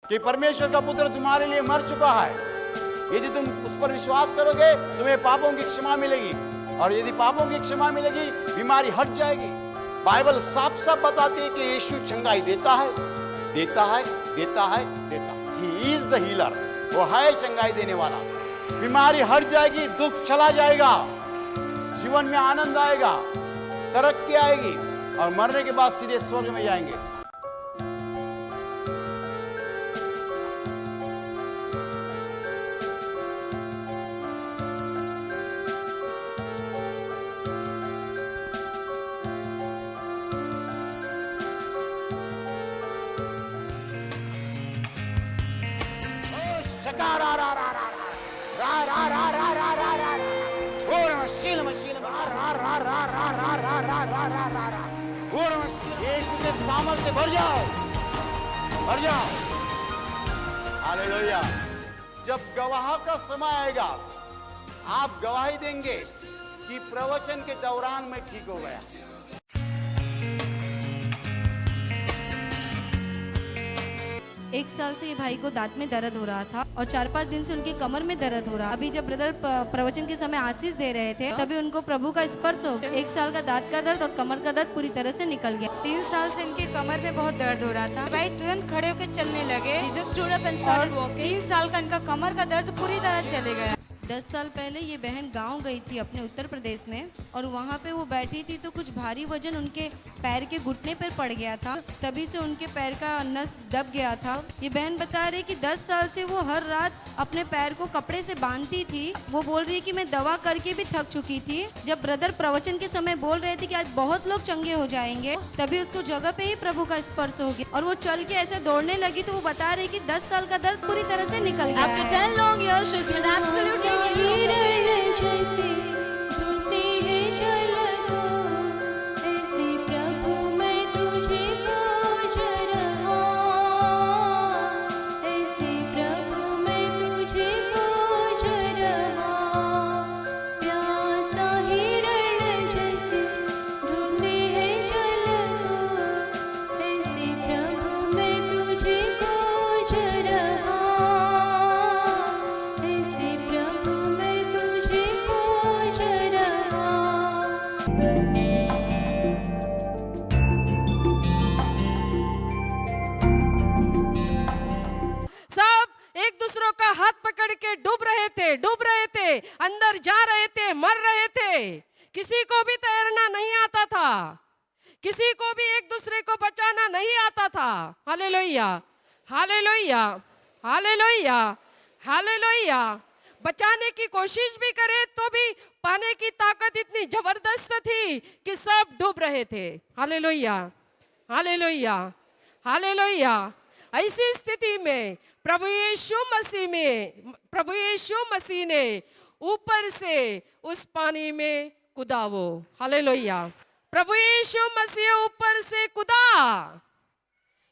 कि परमेश्वर का पुत्र तुम्हारे लिए मर चुका है। यदि तुम उस पर विश्वास करोगे, तुम्हें पापों की क्षमा मिलेगी, और यदि पापों की क्षमा मिलेगी, बीमारी हट जाएगी। बाइबल साफ साफ बताती है कि यीशु चंगाई देता है, देता है, देता है, देता है। ही इज द हीलर, वो है चंगाई देने वाला। बीमारी हट जाएगी, दुख चला जाएगा, जीवन में आनंद आएगा, तरक्की आएगी, और मरने के बाद सीधे स्वर्ग में जाएंगे। यीशु के सामर्थ्य से भर जाओ, भर जाओ। हालेलुया। जब गवाह का समय आएगा, आप गवाही देंगे कि प्रवचन के दौरान मैं ठीक हो गया। एक साल से ये भाई को दांत में दर्द हो रहा था और 4-5 दिन से उनकी कमर में दर्द हो रहा। अभी जब ब्रदर प्रवचन के समय आशीष दे रहे थे, तभी उनको प्रभु का स्पर्श हो गया। 1 साल का दांत का दर्द और कमर का दर्द पूरी तरह से निकल गया। 3 साल से इनके कमर में बहुत दर्द हो रहा था। भाई तुरंत खड़े होकर चलने लगे। 3 साल का इनका कमर का दर्द पूरी तरह चले गया। 10 साल पहले ये बहन गांव गई थी अपने उत्तर प्रदेश में, और वहाँ पे वो बैठी थी तो कुछ भारी वजन उनके पैर के घुटने पर पड़ गया था। तभी से उनके पैर का नस दब गया था। ये बहन बता रही कि 10 साल से वो हर रात अपने पैर को कपड़े से बांधती थी। वो बोल रही कि मैं दवा करके भी थक चुकी थी। जब ब्रदर प्रवचन के समय बोल रहे थे कि आज बहुत लोग चंगे हो जाएंगे, तभी उसको जगह पे ही प्रभु का स्पर्श हो गया और वो चल के ऐसे दौड़ने लगी। तो वो बता रही कि 10 साल का दर्द पूरी तरह से निकल गया। After 10 long years, she's been absolutely डूब रहे थे, अंदर जा रहे थे, मर रहे थे। किसी को भी तैरना नहीं आता था, किसी को भी एक दूसरे को बचाना नहीं आता था। Hallelujah, hallelujah, hallelujah, hallelujah. बचाने की कोशिश भी करे तो भी पाने की ताकत इतनी जबरदस्त थी कि सब डूब रहे थे। Hallelujah, hallelujah, hallelujah. ऐसी स्थिति में प्रभु यीशु मसीह ने ऊपर से उस पानी में कूदा। वो हालेलुया, प्रभु यीशु मसीह ऊपर से कूदा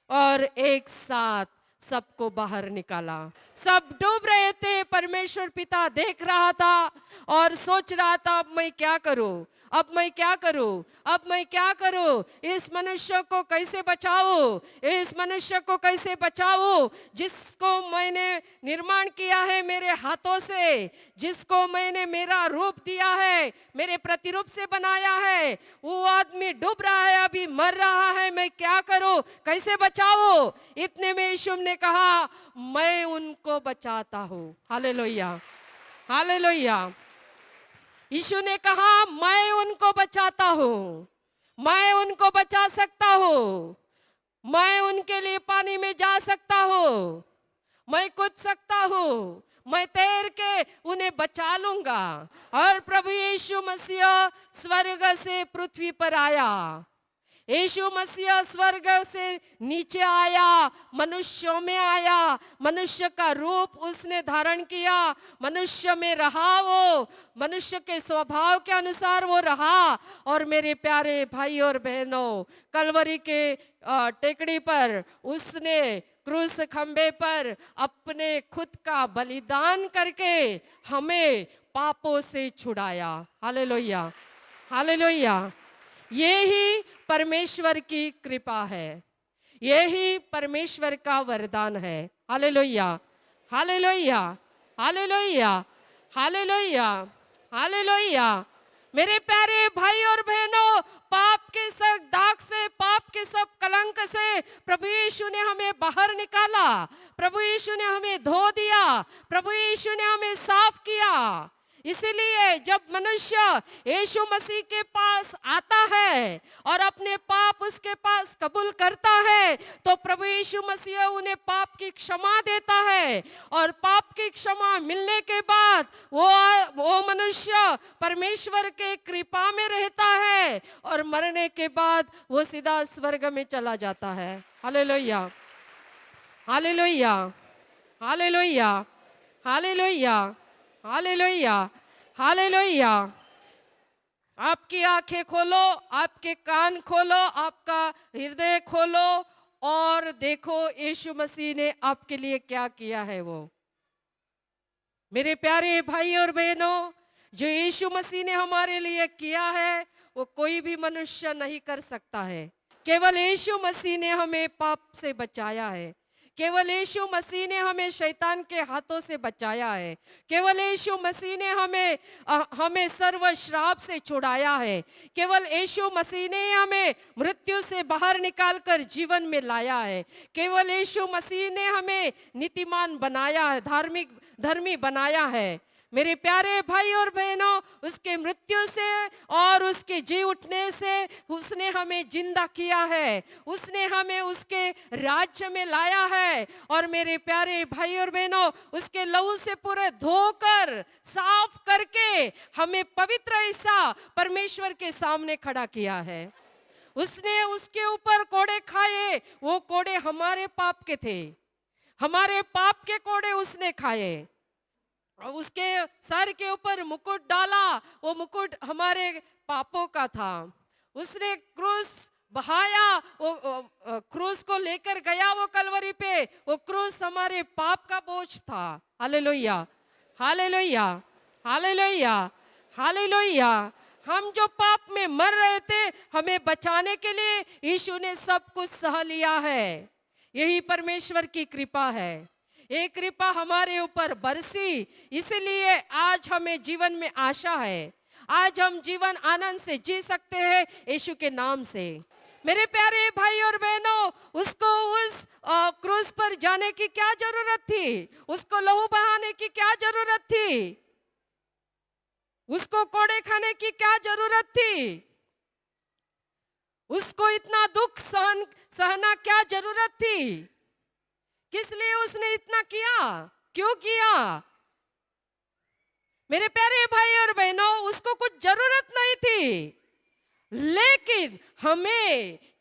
और एक साथ सबको बाहर निकाला। सब डूब रहे थे। परमेश्वर पिता देख रहा था और सोच रहा था, अब मैं क्या करूं, अब मैं क्या करूं, अब मैं क्या करूं, इस मनुष्य को कैसे बचाऊं, इस मनुष्य को कैसे बचाऊं, जिसको मैंने निर्माण किया है मेरे हाथों से, जिसको मैंने मेरा रूप दिया है, मेरे प्रतिरूप से बनाया है, वो आदमी डूब रहा है, अभी मर रहा है, मैं क्या करूं, कैसे बचाऊं। इतने में यीशु ने कहा, मैं उनको बचाता हूं। Hallelujah, hallelujah. यीशु ने कहा, मैं उनको बचाता हूं, मैं उनको बचा सकता हूं, मैं उनके लिए पानी में जा सकता हूं, मैं कूद सकता हूं, मैं तैर के उन्हें बचा लूंगा। और प्रभु यीशु मसीह स्वर्ग से पृथ्वी पर आया। यीशु मसीह स्वर्ग से नीचे आया, मनुष्यों में आया, मनुष्य का रूप उसने धारण किया, मनुष्य में रहा, वो मनुष्य के स्वभाव के अनुसार वो रहा। और मेरे प्यारे भाई और बहनों, कलवरी के टेकड़ी पर उसने क्रूस खंबे पर अपने खुद का बलिदान करके हमें पापों से छुड़ाया। Hallelujah, hallelujah. यही परमेश्वर की कृपा है, यही परमेश्वर का वरदान है। Hallelujah, hallelujah, hallelujah, hallelujah, hallelujah. मेरे प्यारे भाई और बहनों, पाप के सब दाग से, पाप के सब कलंक से प्रभु यीशु ने हमें बाहर निकाला, प्रभु यीशु ने हमें धो दिया, प्रभु यीशु ने हमें साफ किया। इसीलिए जब मनुष्य यीशु मसीह के पास आता है और अपने पाप उसके पास कबूल करता है, तो प्रभु यीशु मसीह उन्हें पाप की क्षमा देता है। और पाप की क्षमा मिलने के बाद वो मनुष्य परमेश्वर के कृपा में रहता है और मरने के बाद वो सीधा स्वर्ग में चला जाता है। Hallelujah, hallelujah, hallelujah, hallelujah, hallelujah, hallelujah. आपकी आंखें खोलो, आपके कान खोलो, आपका हृदय खोलो और देखो यीशु मसीह ने आपके लिए क्या किया है। वो मेरे प्यारे भाई और बहनों, जो यीशु मसीह ने हमारे लिए किया है वो कोई भी मनुष्य नहीं कर सकता है। केवल यीशु मसीह ने हमें पाप से बचाया है, केवल यीशु मसीह ने हमें शैतान के हाथों से बचाया है, केवल यीशु मसीह ने हमें सर्व श्राप से छुड़ाया है, केवल यीशु मसीह ने हमें मृत्यु से बाहर निकालकर जीवन में लाया है, केवल यीशु मसीह ने हमें नीतिमान बनाया है, धर्मी बनाया है। मेरे प्यारे भाई और बहनों, उसके मृत्यु से और उसके जी उठने से उसने हमें जिंदा किया है, उसने हमें उसके राज्य में लाया है। और मेरे प्यारे भाई और बहनों, उसके लहू से पूरे धोकर साफ करके हमें पवित्र ऐसा परमेश्वर के सामने खड़ा किया है। उसने उसके ऊपर कोड़े खाए, वो कोड़े हमारे पाप के थे, हमारे पाप के कोड़े उसने खाए। उसके सर के ऊपर मुकुट डाला, वो मुकुट हमारे पापों का था। उसने क्रूस बहाया, वो क्रूस को लेकर गया वो कलवरी पे, वो क्रूस हमारे पाप का बोझ था। Hallelujah, hallelujah, hallelujah, hallelujah. हम जो पाप में मर रहे थे, हमें बचाने के लिए यीशु ने सब कुछ सह लिया है। यही परमेश्वर की कृपा है। ये कृपा हमारे ऊपर बरसी, इसलिए आज हमें जीवन में आशा है। आज हम जीवन आनंद से जी सकते हैं यीशु के नाम से। मेरे प्यारे भाई और बहनों, उसको उस क्रूस पर जाने की क्या जरूरत थी? उसको लहू बहाने की क्या जरूरत थी? उसको कोड़े खाने की क्या जरूरत थी? उसको इतना दुख सहना क्या जरूरत थी? किस लिए उसने इतना किया? क्यों किया? मेरे प्यारे भाई और बहनों, उसको कुछ जरूरत नहीं थी, लेकिन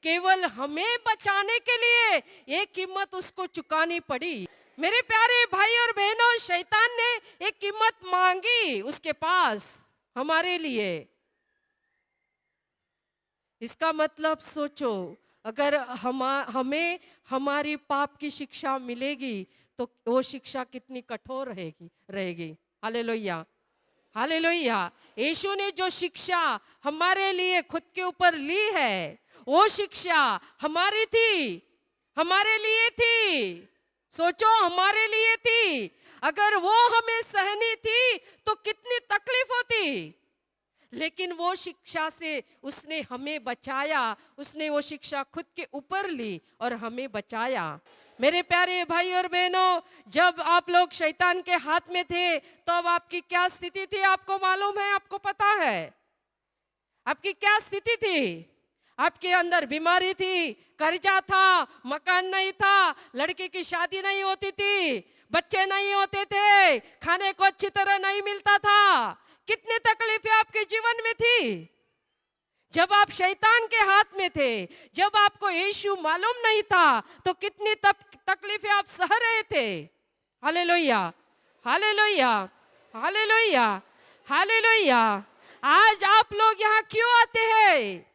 केवल हमें बचाने के लिए एक कीमत उसको चुकानी पड़ी। मेरे प्यारे भाई और बहनों, शैतान ने एक कीमत मांगी उसके पास हमारे लिए। इसका मतलब सोचो, अगर हमें हमारी पाप की शिक्षा मिलेगी तो वो शिक्षा कितनी कठोर रहेगी। Hallelujah, hallelujah. यीशु ने जो शिक्षा हमारे लिए खुद के ऊपर ली है, वो शिक्षा हमारी थी, हमारे लिए थी। सोचो, हमारे लिए थी। अगर वो हमें सहनी थी तो कितनी तकलीफ होती, लेकिन वो शिक्षा से उसने हमें बचाया। उसने वो शिक्षा खुद के ऊपर ली और हमें बचाया। मेरे प्यारे भाई और बहनों, जब आप लोग शैतान के हाथ में थे तो अब आपकी क्या स्थिति थी आपको मालूम है? आपको पता है आपकी क्या स्थिति थी? आपके अंदर बीमारी थी, कर्जा था, मकान नहीं था, लड़की की शादी नहीं होती थी, बच्चे नहीं होते थे, खाने को अच्छी तरह नहीं मिलता था। कितनी तकलीफें आपके जीवन में थी जब आप शैतान के हाथ में थे, जब आपको यीशु मालूम नहीं था तो कितनी तकलीफें आप सह रहे थे। Hallelujah, hallelujah, hallelujah, hallelujah. आज आप लोग यहाँ क्यों आते हैं?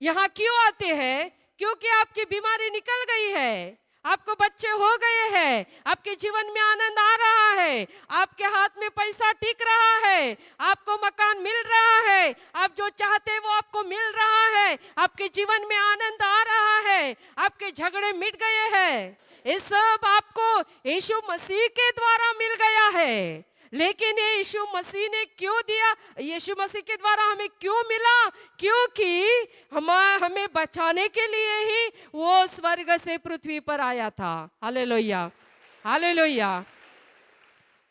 यहाँ क्यों आते हैं? क्योंकि आपकी बीमारी निकल गई है, आपको बच्चे हो गए हैं, आपके जीवन में आनंद आ रहा है, आपके हाथ में पैसा टिक रहा है, आपको मकान मिल रहा है, आप जो चाहते हैं वो आपको मिल रहा है, आपके जीवन में आनंद आ रहा गए, आपके झगड़े मिट गए हैं। ये सब आपको यीशु मसीह के द्वारा मिल गया है। लेकिन ये यीशु मसीह ने क्यों दिया, यीशु मसीह के द्वारा हमें क्यों मिला? क्योंकि हमें बचाने के लिए ही वो स्वर्ग से पृथ्वी पर आया था। Hallelujah, hallelujah,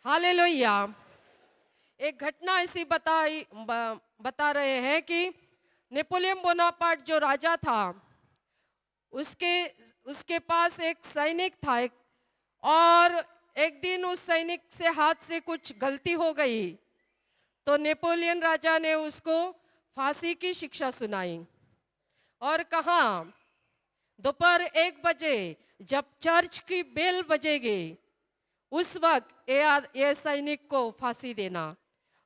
hallelujah. एक घटना ऐसी बता रहे हैं कि नेपोलियन बोनापार्ट जो राजा था, उसके पास एक सैनिक था, और एक दिन उस सैनिक से हाथ से कुछ गलती हो गई, तो नेपोलियन राजा ने उसको फांसी की शिक्षा सुनाई और कहा दोपहर 1 बजे जब चर्च की बेल बजेगी उस वक्त ये सैनिक को फांसी देना।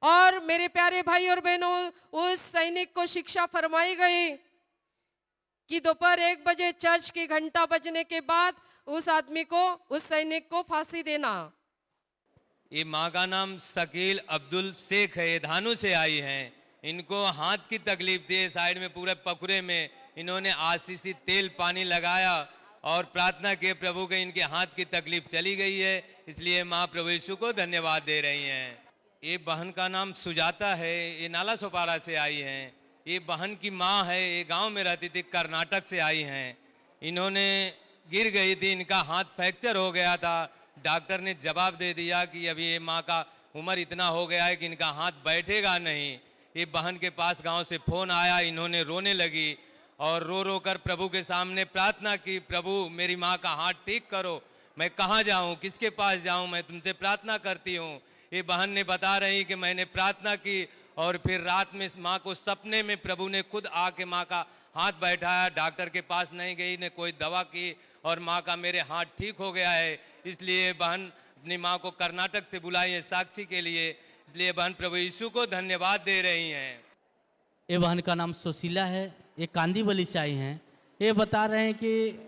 और मेरे प्यारे भाई और बहनों, उस सैनिक को शिक्षा फरमाई गई कि दोपहर 1 बजे चर्च की घंटा बजने के बाद उस आदमी को, उस सैनिक को फांसी देना। ये माँ का नाम शकील अब्दुल शेख है, ये धानु से आई हैं। इनको हाथ की तकलीफ थी, साइड में पूरे पकुरे में इन्होंने आशीषी तेल पानी लगाया और प्रार्थना किए प्रभु के, इनके हाथ की तकलीफ चली गई है। इसलिए माँ प्रभु यीशु को धन्यवाद दे रही हैं। ये बहन का नाम सुजाता है, ये नाला सोपारा से आई हैं। ये बहन की माँ है, ये गांव में रहती थी, कर्नाटक से आई हैं। इन्होंने गिर गई थी, इनका हाथ फ्रैक्चर हो गया था। डॉक्टर ने जवाब दे दिया कि अभी ये माँ का उम्र इतना हो गया है कि इनका हाथ बैठेगा नहीं। ये बहन के पास गांव से फ़ोन आया, इन्होंने रोने लगी और रो रो कर प्रभु के सामने प्रार्थना की, प्रभु मेरी माँ का हाथ ठीक करो, मैं कहाँ जाऊँ, किसके पास जाऊँ, मैं तुमसे प्रार्थना करती हूँ। ये बहन ने बता रही कि मैंने प्रार्थना की और फिर रात में माँ को सपने में प्रभु ने खुद आके माँ का हाथ बैठाया। डॉक्टर के पास नहीं गई, ने कोई दवा की और माँ का मेरे हाथ ठीक हो गया है। इसलिए बहन अपनी माँ को कर्नाटक से बुलाई है साक्षी के लिए। इसलिए बहन प्रभु यीशु को धन्यवाद दे रही हैं। ये बहन का नाम सुशीला है, ये कांदीवली से आई हैं। ये बता रहे हैं कि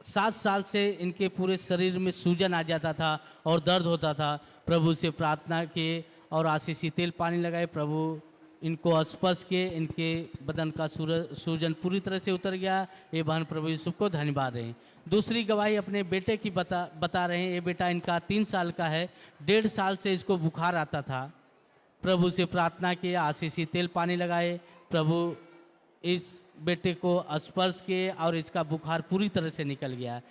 7 साल से इनके पूरे शरीर में सूजन आ जाता था और दर्द होता था। प्रभु से प्रार्थना किए और आशीषी तेल पानी लगाए, प्रभु इनको स्पर्श किए, इनके बदन का सूजन पूरी तरह से उतर गया। ये बहन प्रभु यीशु को धन्यवाद दें। दूसरी गवाही अपने बेटे की बता रहे हैं। ये बेटा इनका 3 साल का है, 1.5 साल से इसको बुखार आता था। प्रभु से प्रार्थना किए, आशीषी तेल पानी लगाए, प्रभु इस बेटे को स्पर्श किए और इसका बुखार पूरी तरह से निकल गया।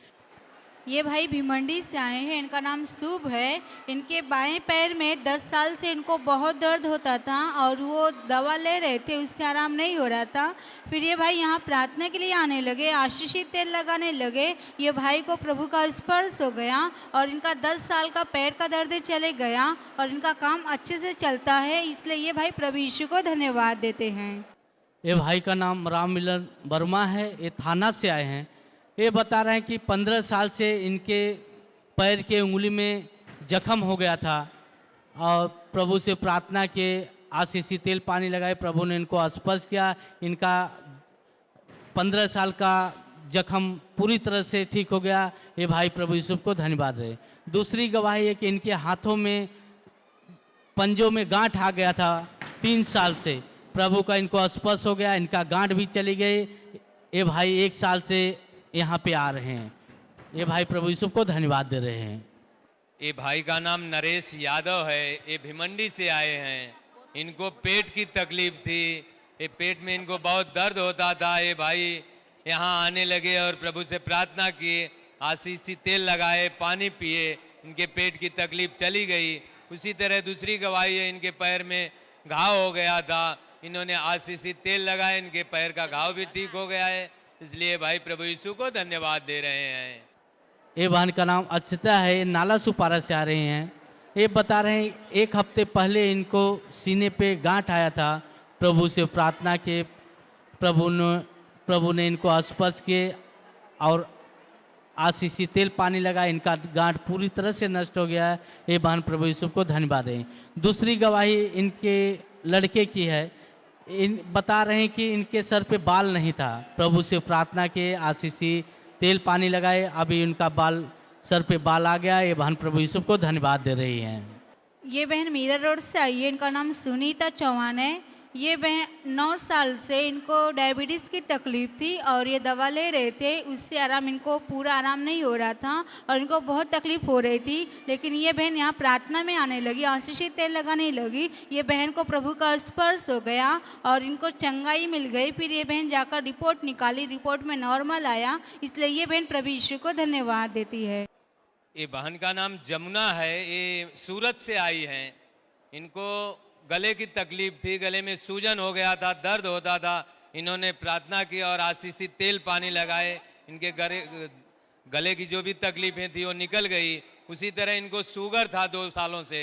ये भाई भिमंडी से आए हैं, इनका नाम शुभ है। इनके बाएं पैर में 10 साल से इनको बहुत दर्द होता था और वो दवा ले रहे थे, उससे आराम नहीं हो रहा था। फिर ये भाई यहाँ प्रार्थना के लिए आने लगे, आशीषी तेल लगाने लगे। ये भाई को प्रभु का स्पर्श हो गया और इनका 10 साल का पैर का दर्द चले गया और इनका काम अच्छे से चलता है। इसलिए ये भाई प्रभु यीशु को धन्यवाद देते हैं। ये भाई का नाम राम मिलन वर्मा है, ये थाना से आए हैं। ये बता रहे हैं कि 15 साल से इनके पैर के उंगली में जख्म हो गया था और प्रभु से प्रार्थना के, आशीषी तेल पानी लगाए, प्रभु ने इनको स्पर्श किया। इनका 15 साल का जख्म पूरी तरह से ठीक हो गया। ये भाई प्रभु यीशु को धन्यवाद है। दूसरी गवाही है कि इनके हाथों में, पंजों में गांठ आ गया था 3 साल से, प्रभु का इनको स्पर्श हो गया, इनका गांठ भी चली गई। ये भाई 1 साल से यहाँ पे आ रहे हैं। ये भाई प्रभु यीशु को धन्यवाद दे रहे हैं। ये भाई का नाम नरेश यादव है, ये भिमंडी से आए हैं। इनको पेट की तकलीफ थी, ये पेट में इनको बहुत दर्द होता था। ये भाई यहाँ आने लगे और प्रभु से प्रार्थना की, आशीषी तेल लगाए, पानी पिए, इनके पेट की तकलीफ चली गई। उसी तरह दूसरी गवाही है, इनके पैर में घाव हो गया था, इन्होंने आशीषी तेल लगाए, इनके पैर का घाव भी ठीक हो गया है। इसलिए भाई प्रभु यीशु को धन्यवाद दे रहे हैं। ये बहन का नाम अक्षता है, नाला सुपारा से आ रहे हैं। ये बता रहे हैं 1 हफ्ते पहले इनको सीने पे गांठ आया था। प्रभु से प्रार्थना के, प्रभु ने इनको स्पर्श किए और आशीषी तेल पानी लगा, इनका गांठ पूरी तरह से नष्ट हो गया। ये बहन प्रभु यीशु को धन्यवाद दें। दूसरी गवाही इनके लड़के की है। बता रहे हैं कि इनके सर पे बाल नहीं था, प्रभु से प्रार्थना के, आशीषी तेल पानी लगाए, अभी उनका सर पे बाल आ गया। ये बहन प्रभु यीशु को धन्यवाद दे रही हैं। ये बहन मीरा रोड से आई है, इनका नाम सुनीता चौहान है। ये बहन 9 साल से इनको डायबिटीज़ की तकलीफ़ थी और ये दवा ले रहे थे, उससे आराम इनको पूरा आराम नहीं हो रहा था और इनको बहुत तकलीफ़ हो रही थी। लेकिन ये बहन यहाँ प्रार्थना में आने लगी, आशीषित तेल लगाने लगी। ये बहन को प्रभु का स्पर्श हो गया और इनको चंगाई मिल गई। फिर ये बहन जाकर रिपोर्ट निकाली, रिपोर्ट में नॉर्मल आया। इसलिए ये बहन प्रभु यीशु को धन्यवाद देती है। ये बहन का नाम जमुना है, ये सूरत से आई हैं। इनको गले की तकलीफ थी, गले में सूजन हो गया था, दर्द होता था। इन्होंने प्रार्थना की और आशीषित तेल पानी लगाए, इनके गले की जो भी तकलीफें थी वो निकल गई। उसी तरह इनको शुगर था 2 सालों से।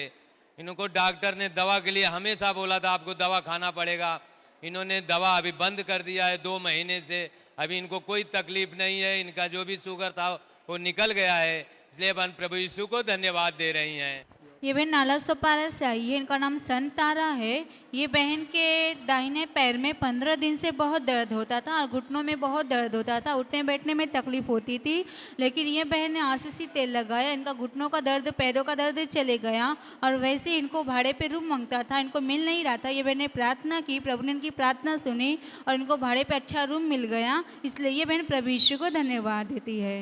इनको डॉक्टर ने दवा के लिए हमेशा बोला था आपको दवा खाना पड़ेगा। इन्होंने दवा अभी बंद कर दिया है 2 महीने से। अभी इनको कोई तकलीफ नहीं है, इनका जो भी शुगर था वो निकल गया है। इसलिए बहन प्रभु यीशु को धन्यवाद दे रही हैं। ये बहन नाला सोपारा से आई है, इनका नाम संतारा है। ये बहन के दाहिने पैर में 15 दिन से बहुत दर्द होता था और घुटनों में बहुत दर्द होता था, उठने बैठने में तकलीफ होती थी। लेकिन ये बहन ने आशीषित तेल लगाया, इनका घुटनों का दर्द, पैरों का दर्द चले गया और वैसे ही इनको भाड़े पे रूम मांगता था, इनको मिल नहीं रहा था। ये बहन ने प्रार्थना की, प्रभु ने इनकी प्रार्थना सुनी और इनको भाड़े पे अच्छा रूम मिल गया। इसलिए ये बहन प्रभु यीशु को धन्यवाद देती है।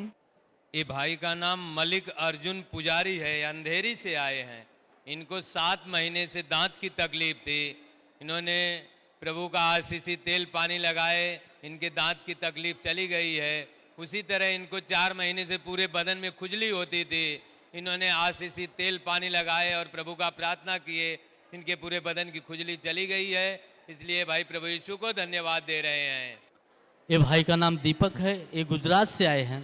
ये भाई का नाम मलिक अर्जुन पुजारी है, अंधेरी से आए हैं। इनको 7 महीने से दांत की तकलीफ थी। इन्होंने प्रभु का आशीषित तेल पानी लगाए, इनके दांत की तकलीफ चली गई है। उसी तरह इनको 4 महीने से पूरे बदन में खुजली होती थी। इन्होंने आशीषित तेल पानी लगाए और प्रभु का प्रार्थना किए, इनके पूरे बदन की खुजली चली गई है। इसलिए भाई प्रभु यीशु को धन्यवाद दे रहे हैं। ये भाई का नाम दीपक है, ये गुजरात से आए हैं।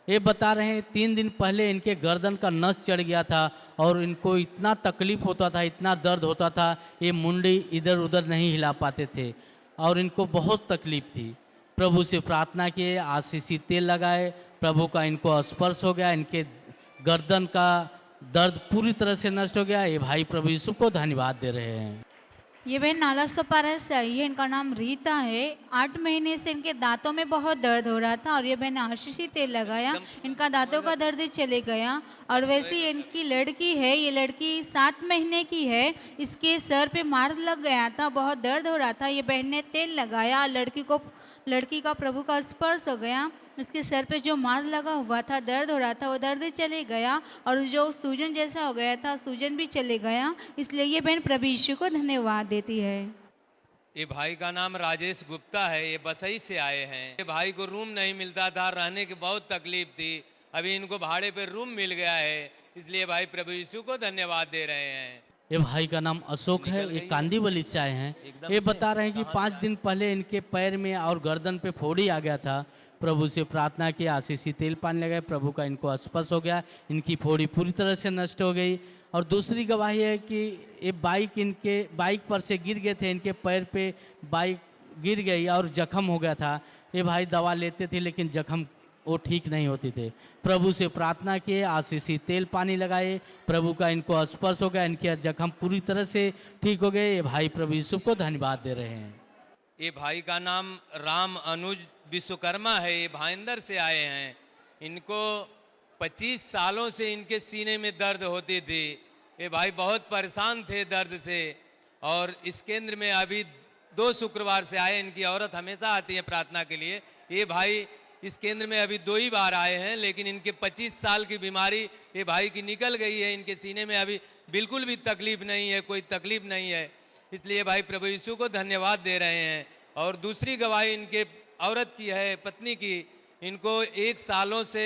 ये बता रहे हैं 3 दिन पहले इनके गर्दन का नस चढ़ गया था और इनको इतना तकलीफ होता था, इतना दर्द होता था, ये मुंडी इधर उधर नहीं हिला पाते थे और इनको बहुत तकलीफ थी। प्रभु से प्रार्थना किए, आशीषित तेल लगाए, प्रभु का इनको स्पर्श हो गया, इनके गर्दन का दर्द पूरी तरह से नष्ट हो गया। ये भाई प्रभु यीशु को धन्यवाद दे रहे हैं। ये बहन नाला सोपारा से आई है, इनका नाम रीता है। 8 महीने से इनके दांतों में बहुत दर्द हो रहा था और ये बहन ने आशीषित तेल लगाया, इनका दांतों का दर्द चले गया। और वैसे ही इनकी लड़की है, ये लड़की 7 महीने की है, इसके सर पे मार लग गया था, बहुत दर्द हो रहा था। ये बहन ने तेल लगाया, लड़की का प्रभु का स्पर्श हो गया, इसके सर पे जो मार लगा हुआ था, दर्द हो रहा था, वो दर्द चले गया और जो सूजन जैसा हो गया था, सूजन भी चले गया। इसलिए ये बहन प्रभु यीशु को धन्यवाद देती है। ये भाई का नाम राजेश गुप्ता है, ये बसई से आए हैं। ये भाई को रूम नहीं मिलता था, रहने की बहुत तकलीफ थी। अभी इनको भाड़े पे रूम मिल गया है, इसलिए भाई प्रभु यीशु को धन्यवाद दे रहे हैं। ये भाई का नाम अशोक है, ये कांदीवली से आए हैं। ये बता रहे हैं कि 5 दिन पहले इनके पैर में और गर्दन पे फोड़ी आ गया था। प्रभु से प्रार्थना की, आशीषित तेल पानी लगाए, प्रभु का इनको स्पर्श हो गया, इनकी फोड़ी पूरी तरह से नष्ट हो गई। और दूसरी गवाही है कि ये बाइक पर से गिर गए थे, इनके पैर पे बाइक गिर गई और जख्म हो गया था। ये भाई दवा लेते थे लेकिन जख्म वो ठीक नहीं होते थे। प्रभु से प्रार्थना किए, आशीषित तेल पानी लगाए, प्रभु का इनको स्पर्श हो गया, इनके जख्म पूरी तरह से ठीक हो गए। ये भाई प्रभु यीशु को धन्यवाद दे रहे हैं। ये भाई का नाम राम अनुज विश्वकर्मा है, ये भाईंदर से आए हैं। इनको 25 सालों से इनके सीने में दर्द होती थी। ये भाई बहुत परेशान थे दर्द से और इस केंद्र में अभी 2 शुक्रवार से आए। इनकी औरत हमेशा आती है प्रार्थना के लिए। ये भाई इस केंद्र में अभी 2 ही बार आए हैं, लेकिन इनके 25 साल की बीमारी ये भाई की निकल गई है। इनके सीने में अभी बिल्कुल भी तकलीफ नहीं है, कोई तकलीफ नहीं है। इसलिए भाई प्रभु यीशु को धन्यवाद दे रहे हैं। और दूसरी गवाही इनके औरत की है, पत्नी की। इनको 1 सालों से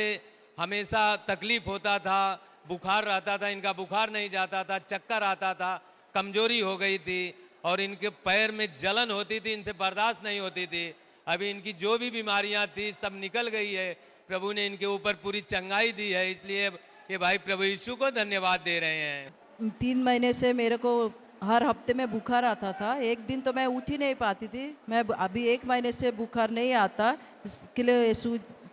हमेशा तकलीफ होता था, बुखार रहता था, इनका बुखार नहीं जाता था, चक्कर आता था, कमजोरी हो गई थी और इनके पैर में जलन होती थी, इनसे बर्दाश्त नहीं होती थी। अभी इनकी जो भी बीमारियां थी सब निकल गई है, प्रभु ने इनके ऊपर पूरी चंगाई दी है। इसलिए ये भाई प्रभु यीशु को धन्यवाद दे रहे हैं। 3 महीने से मेरे को हर हफ्ते में बुखार आता था। एक दिन तो मैं उठ ही नहीं पाती थी। मैं अभी 1 महीने से बुखार नहीं आता, इसके लिए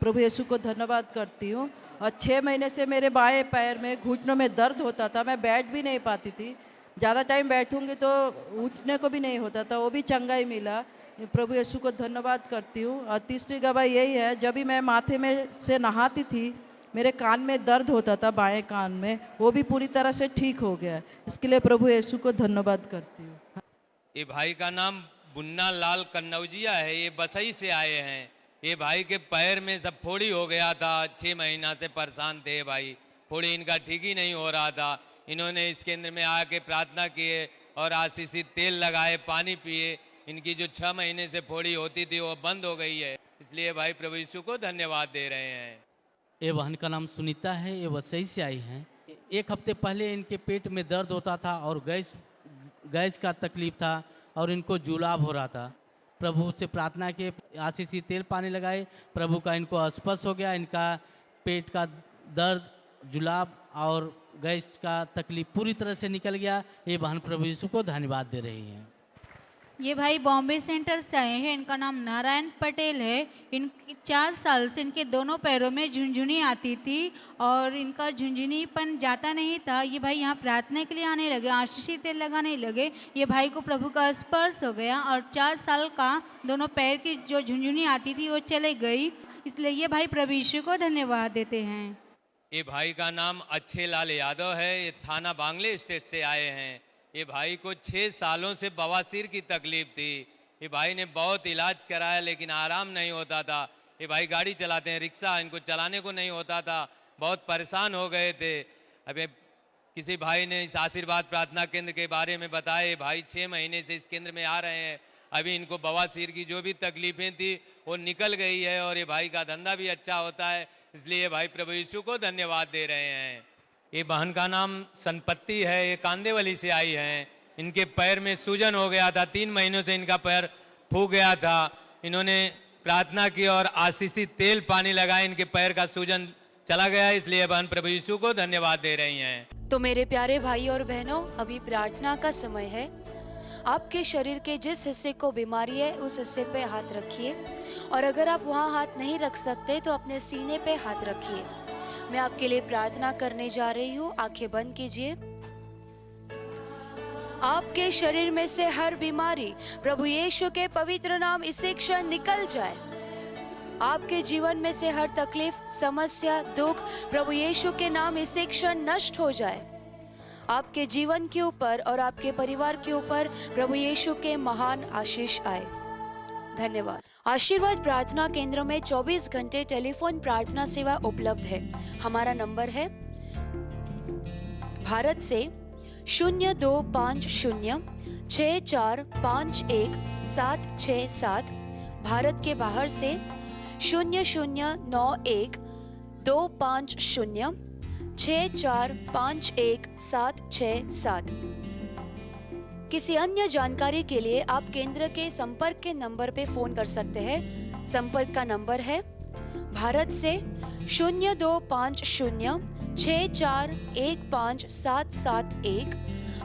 प्रभु यीशु को धन्यवाद करती हूँ। और 6 महीने से मेरे बाएं पैर में घुटनों में दर्द होता था, मैं बैठ भी नहीं पाती थी। ज़्यादा टाइम बैठूंगी तो उठने को भी नहीं होता था, वो भी चंगाई मिला। प्रभु यीशु को धन्यवाद करती हूँ। और तीसरी गवाही यही है, जब भी मैं माथे में से नहाती थी, मेरे कान में दर्द होता था, बाएं कान में, वो भी पूरी तरह से ठीक हो गया। इसके लिए प्रभु यीशु को धन्यवाद करती हूँ। ये भाई का नाम बुन्ना लाल कन्नौजिया है, ये बसई से आए हैं। ये भाई के पैर में सब फोड़ी हो गया था, 6 महीना से परेशान थे भाई, फोड़ी इनका ठीक ही नहीं हो रहा था। इन्होंने इस केंद्र में आके प्रार्थना किए और आशीषित तेल लगाए, पानी पिए, इनकी जो 6 महीने से फोड़ी होती थी वो बंद हो गई है। इसलिए भाई प्रभु यीशु को धन्यवाद दे रहे हैं। ये बहन का नाम सुनीता है, ये वसई से आई हैं। 1 हफ्ते पहले इनके पेट में दर्द होता था और गैस का तकलीफ था और इनको जुलाब हो रहा था। प्रभु से प्रार्थना किए, आशीषित तेल पानी लगाए, प्रभु का इनको स्पर्श हो गया। इनका पेट का दर्द, जुलाब और गैस का तकलीफ पूरी तरह से निकल गया। ये बहन प्रभु यीशु को धन्यवाद दे रही हैं। ये भाई बॉम्बे सेंटर से आए हैं, इनका नाम नारायण पटेल है। इन 4 साल से इनके दोनों पैरों में झुंझुनी आती थी और इनका झुंझुनीपन जाता नहीं था। ये भाई यहाँ प्रार्थना के लिए आने लगे, आशीषित तेल लगाने लगे। ये भाई को प्रभु का स्पर्श हो गया और 4 साल का दोनों पैर की जो झुंझुनी आती थी वो चले गई। इसलिए ये भाई प्रभु यीशु को धन्यवाद देते हैं। ये भाई का नाम अच्छे लाल यादव है, ये थाना बांग्ले स्टेट से आए हैं। ये भाई को 6 सालों से बवासीर की तकलीफ थी। ये भाई ने बहुत इलाज कराया लेकिन आराम नहीं होता था। ये भाई गाड़ी चलाते हैं, रिक्शा, इनको चलाने को नहीं होता था, बहुत परेशान हो गए थे। अभी किसी भाई ने इस आशीर्वाद प्रार्थना केंद्र के बारे में बताया। भाई 6 महीने से इस केंद्र में आ रहे हैं। अभी इनको बवासीर की जो भी तकलीफें थी वो निकल गई है और ये भाई का धंधा भी अच्छा होता है। इसलिए भाई प्रभु यीशु को धन्यवाद दे रहे हैं। ये बहन का नाम संपत्ति है, ये कांदेवली से आई हैं। इनके पैर में सूजन हो गया था, 3 महीनों से इनका पैर फूक गया था। इन्होंने प्रार्थना की और आशीषित तेल पानी लगाए, इनके पैर का सूजन चला गया। इसलिए बहन प्रभु यीशु को धन्यवाद दे रही हैं। तो मेरे प्यारे भाई और बहनों, अभी प्रार्थना का समय है। आपके शरीर के जिस हिस्से को बीमारी है उस हिस्से पे हाथ रखिए और अगर आप वहाँ हाथ नहीं रख सकते तो अपने सीने पे हाथ रखिए। मैं आपके लिए प्रार्थना करने जा रही हूँ। आंखें बंद कीजिए। आपके शरीर में से हर बीमारी प्रभु यीशु के पवित्र नाम इसी क्षण निकल जाए। आपके जीवन में से हर तकलीफ, समस्या, दुख प्रभु यीशु के नाम इसी क्षण नष्ट हो जाए। आपके जीवन के ऊपर और आपके परिवार के ऊपर प्रभु यीशु के महान आशीष आए। धन्यवाद। आशीर्वाद प्रार्थना केंद्र में 24 घंटे टेलीफोन प्रार्थना सेवा उपलब्ध है। हमारा नंबर है भारत से 0250 6451 767, भारत के बाहर से 0091 250 6451 767। किसी अन्य जानकारी के लिए आप केंद्र के संपर्क के नंबर पे फोन कर सकते हैं। संपर्क का नंबर है भारत से 0250 6415 771,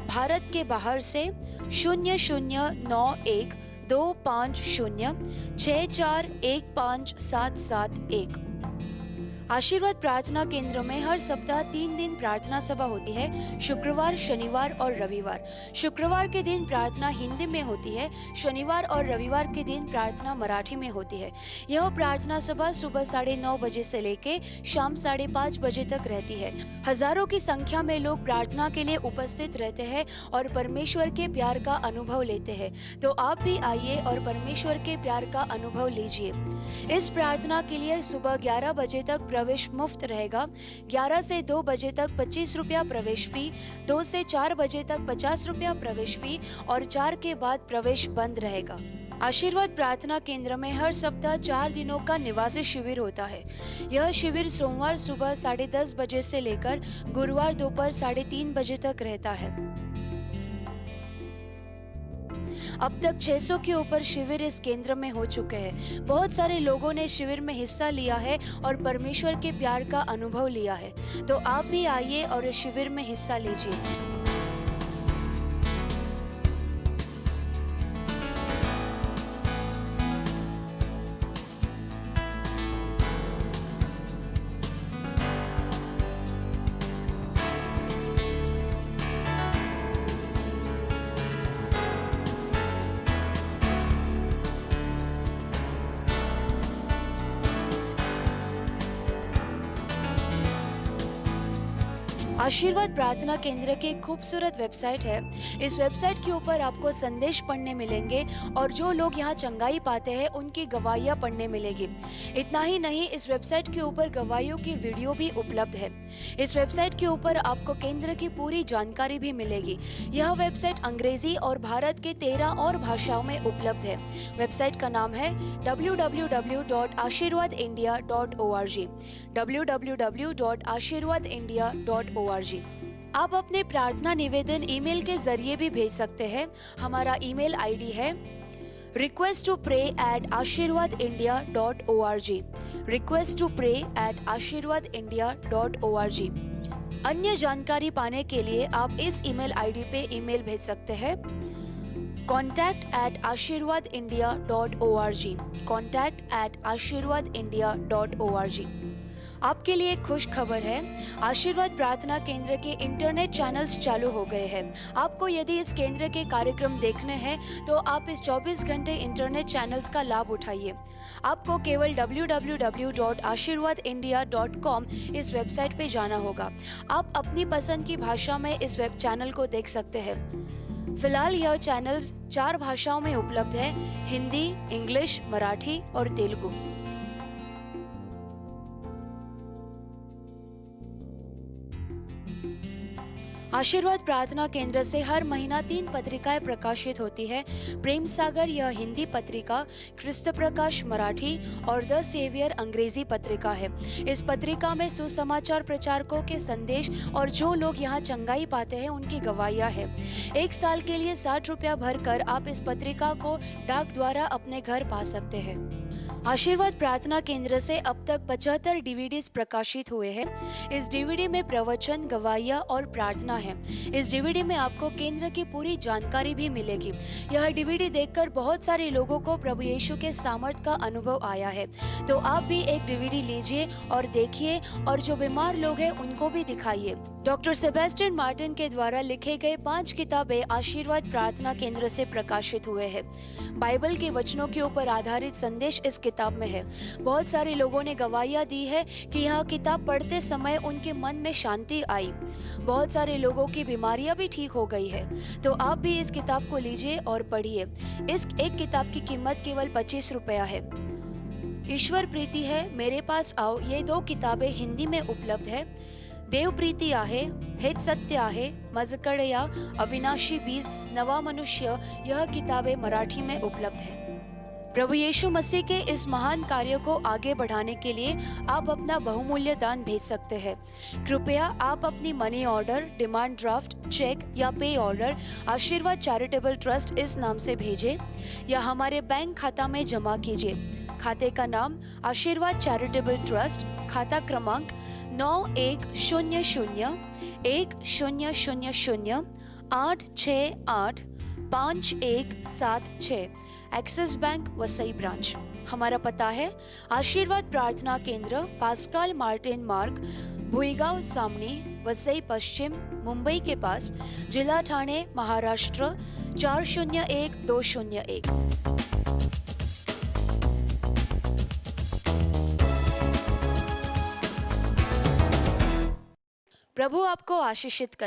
भारत के बाहर से 0091 250 6415 771। आशीर्वाद प्रार्थना केंद्र में हर सप्ताह 3 दिन प्रार्थना सभा होती है, शुक्रवार, शनिवार और रविवार। शुक्रवार के दिन प्रार्थना हिंदी में होती है, शनिवार और रविवार के दिन प्रार्थना मराठी में होती है। यह प्रार्थना सभा सुबह 9:30 बजे से लेके शाम 5:30 बजे तक रहती है। हजारों की संख्या में लोग प्रार्थना के लिए उपस्थित रहते हैं और परमेश्वर के प्यार का अनुभव लेते हैं। तो आप भी आइए और परमेश्वर के प्यार का अनुभव लीजिए। इस प्रार्थना के लिए सुबह 11 बजे तक प्रवेश मुफ्त रहेगा। 11 से 2 बजे तक 25 रुपया प्रवेश फी, 2 से 4 बजे तक 50 रुपया प्रवेश फी और 4 के बाद प्रवेश बंद रहेगा। आशीर्वाद प्रार्थना केंद्र में हर सप्ताह 4 दिनों का निवासी शिविर होता है। यह शिविर सोमवार सुबह 10:30 बजे से लेकर गुरुवार दोपहर 3:30 बजे तक रहता है। अब तक 600 के ऊपर शिविर इस केंद्र में हो चुके हैं। बहुत सारे लोगों ने शिविर में हिस्सा लिया है और परमेश्वर के प्यार का अनुभव लिया है। तो आप भी आइए और इस शिविर में हिस्सा लीजिए। आशीर्वाद प्रार्थना केंद्र की एक खूबसूरत वेबसाइट है। इस वेबसाइट के ऊपर आपको संदेश पढ़ने मिलेंगे और जो लोग यहाँ चंगाई पाते हैं उनकी गवाहियाँ पढ़ने मिलेगी। इतना ही नहीं, इस वेबसाइट के ऊपर गवाहियों की वीडियो भी उपलब्ध है। इस वेबसाइट के ऊपर आपको केंद्र की पूरी जानकारी भी मिलेगी। यह वेबसाइट अंग्रेजी और भारत के 13 और भाषाओं में उपलब्ध है। वेबसाइट का नाम है www.ashirwadindia.org www.ashirwadindia.org। आप अपने प्रार्थना निवेदन ईमेल के जरिए भी भेज सकते हैं। हमारा ईमेल आईडी है request2pray@ashirwadindia.org request2pray@ashirwadindia.org। अन्य जानकारी पाने के लिए आप इस ईमेल आईडी पे ईमेल भेज सकते हैं contact@ashirwadindia.org contact@ashirwadindia.org। आपके लिए एक खुश खबर है, आशीर्वाद प्रार्थना केंद्र के इंटरनेट चैनल्स चालू हो गए हैं। आपको यदि इस केंद्र के कार्यक्रम देखने हैं तो आप इस 24 घंटे इंटरनेट चैनल्स का लाभ उठाइए। आपको केवल www.ashirwadindia.com इस वेबसाइट पे जाना होगा। आप अपनी पसंद की भाषा में इस वेब चैनल को देख सकते हैं। फिलहाल यह चैनल्स 4 भाषाओं में उपलब्ध है, हिंदी, इंग्लिश, मराठी और तेलुगु। आशीर्वाद प्रार्थना केंद्र से हर महीना 3 पत्रिकाएं प्रकाशित होती है। प्रेम सागर यह हिंदी पत्रिका, क्रिस्त प्रकाश मराठी और द सेवियर अंग्रेजी पत्रिका है। इस पत्रिका में सुसमाचार प्रचारकों के संदेश और जो लोग यहाँ चंगाई पाते हैं उनकी गवाहियाँ है। 1 साल के लिए 60 रुपया भरकर आप इस पत्रिका को डाक द्वारा अपने घर पा सकते हैं। आशीर्वाद प्रार्थना केंद्र से अब तक 75 डीवीडीज प्रकाशित हुए हैं। इस डीवीडी में प्रवचन, गवाहियाँ और प्रार्थना है। इस डीवीडी में आपको केंद्र की पूरी जानकारी भी मिलेगी। यह डीवीडी देखकर बहुत सारे लोगों को प्रभु यीशु के सामर्थ का अनुभव आया है। तो आप भी एक डीवीडी लीजिए और देखिए और जो बीमार लोग हैं उनको भी दिखाइए। डॉक्टर सेबेस्टियन मार्टिन के द्वारा लिखे गए 5 किताबें आशीर्वाद प्रार्थना केंद्र से प्रकाशित हुए हैं। बाइबल के वचनों के ऊपर आधारित संदेश इस किताब में है। बहुत सारे लोगों ने गवाहियाँ दी है कि यह किताब पढ़ते समय उनके मन में शांति आई। बहुत सारे लोगों की बीमारियां भी ठीक हो गई है। तो आप भी इस किताब को लीजिए और पढ़िए। इस एक किताब की कीमत केवल 25 रुपया है। ईश्वर प्रीति है, मेरे पास आओ, ये 2 किताबें हिंदी में उपलब्ध है। देव प्रीति आहे, हेच सत्य आहे, मजकड़या, अविनाशी बीज, नवा मनुष्य, यह किताबें मराठी में उपलब्ध है। प्रभु यीशु मसीह के इस महान कार्य को आगे बढ़ाने के लिए आप अपना बहुमूल्य दान भेज सकते हैं। कृपया आप अपनी money order, demand draft, cheque या पे ऑर्डर आशीर्वाद चैरिटेबल ट्रस्ट इस नाम से भेजें या हमारे बैंक खाता में जमा कीजिए। खाते का नाम आशीर्वाद चैरिटेबल ट्रस्ट, खाता क्रमांक 91000100868517 एक्सिस बैंक वसई ब्रांच। हमारा पता है आशीर्वाद प्रार्थना केंद्र, पास्कल मार्टिन मार्ग, भुईगांव सामने, वसई पश्चिम, मुंबई के पास, जिला ठाणे, महाराष्ट्र 401201। प्रभु आपको आशीषित करे।